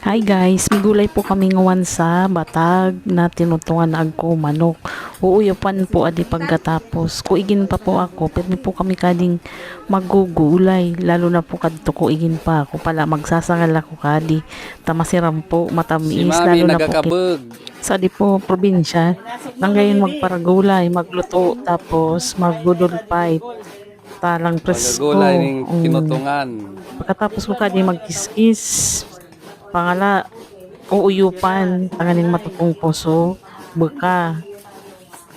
Hi guys, may gulay po kami ngawan sa batag na tinutungan na agko manok. Uuyapan po adi pagkatapos. Kuigin pa po ako, pero po kami kading magugulay. Lalo na po kadto kuigin pa ako pala magsasangal ako kadi. Tamasiram po, matamis. Si Mami Lalo na po nagakabog. sa di po probinsya. Nang gayon magparagulay, magluto, tapos maggudol pipe. Talang presko. Magagulay ng tinutungan. Pagkatapos ko kadi magkiskis. Pangala, uuyupan, tanganin matupong puso, beka.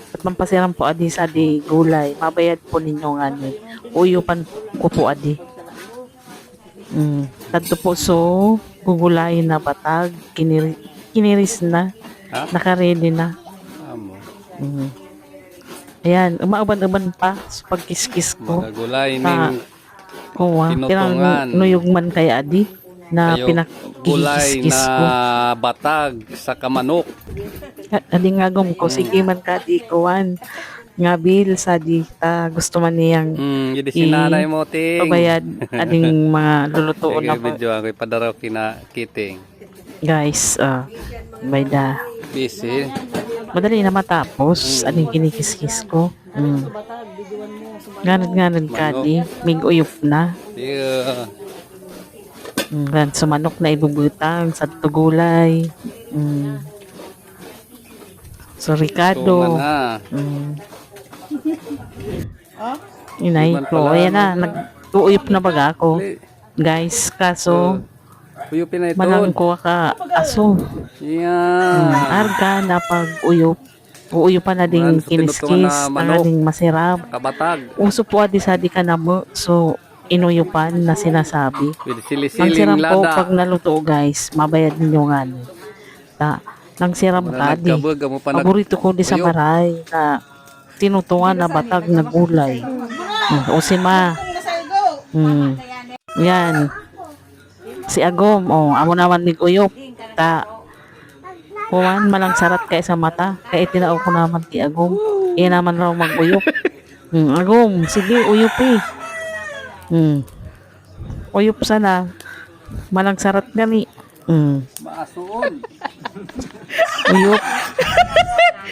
At mampasiran po adi sa di gulay. Mabayad po ninyo nga ni. Uuyupan ko po adi. Tadto po so, gugulayin na batag, kiniris na, Ha? nakaredy na. Amo. Ayan, umauban-uban pa sa pagkiskis ko. Magagulay Ta, ng kuha, tinutungan. pirang nuyog man kaya adi na kayo gulay pinakikis ko. na batag sa kamanok. Adi nga gum ko, sige man ka di kuwan. Nga bil sa di ta gusto man niyang Yun si nanay mo, ting. pabayad ading mga lulutuon Sige, na po. video ako ipadaraw kina kiting. Guys, bayda. Busy. Madali na matapos. Ading kinikis-kis ko. Ganad-ganad ka di. Mig uyop na. Yeah. Gan sumanok na ibubutang sa tugulay. So Ricardo. Tuman na. Inay Tuman ko. pala. Ayan na. Nag-uuyop na baga ako. Guys, kaso Uyupin na ito. manang ko ka aso. Yeah. Arga na pag-uyop. Uuyupan na ding Man, sa tinutungan kiniskis. na Na manok. ding masirap. Kabatag. Uso po adi sa di ka na mo. So, inuyupan na sinasabi. With Ang sili-siling siram po lada. pag naluto guys, mabayad ninyo nga. Nang siram ka di. Nagkabog, amo pa Paborito ko di sa uyop. baray na tinutungan na batag na gulay. O si Ma. Yan. Si Agom, amo naman mig-uyop. Kuwan, malang sarat kay sa mata. Kaya itinao ko naman ki Agom. Iyan naman raw mag-uyop. Agom, sige, uyop eh. Uyop sana. Malang sarat gani. Maasuon. Uyop.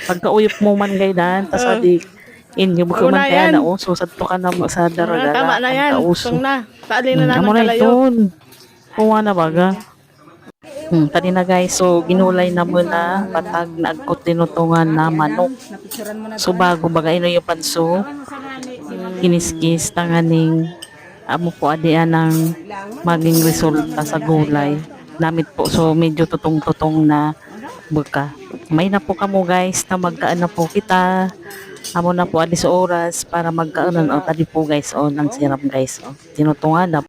Pagka-uyop mo man gaydan, tas adik, inyo buka man kaya na uso, sadto ka na sa daragala. Tama na yan. Usong na. Paalin na Amo naman na kalayo. ito. Kuha na baga. Tadi na guys, so ginulay na muna patag na agkot tinutungan na manok. So bago bagay no yung panso, kiniskis tanganing amo po adian ng maging resulta sa gulay. Namit po, so medyo tutong-tutong na buka. May na po kamo guys na magkaan na po kita. Amo na po adi sa oras para magkaan. Tadi po guys, nang siram guys. Tinutungan na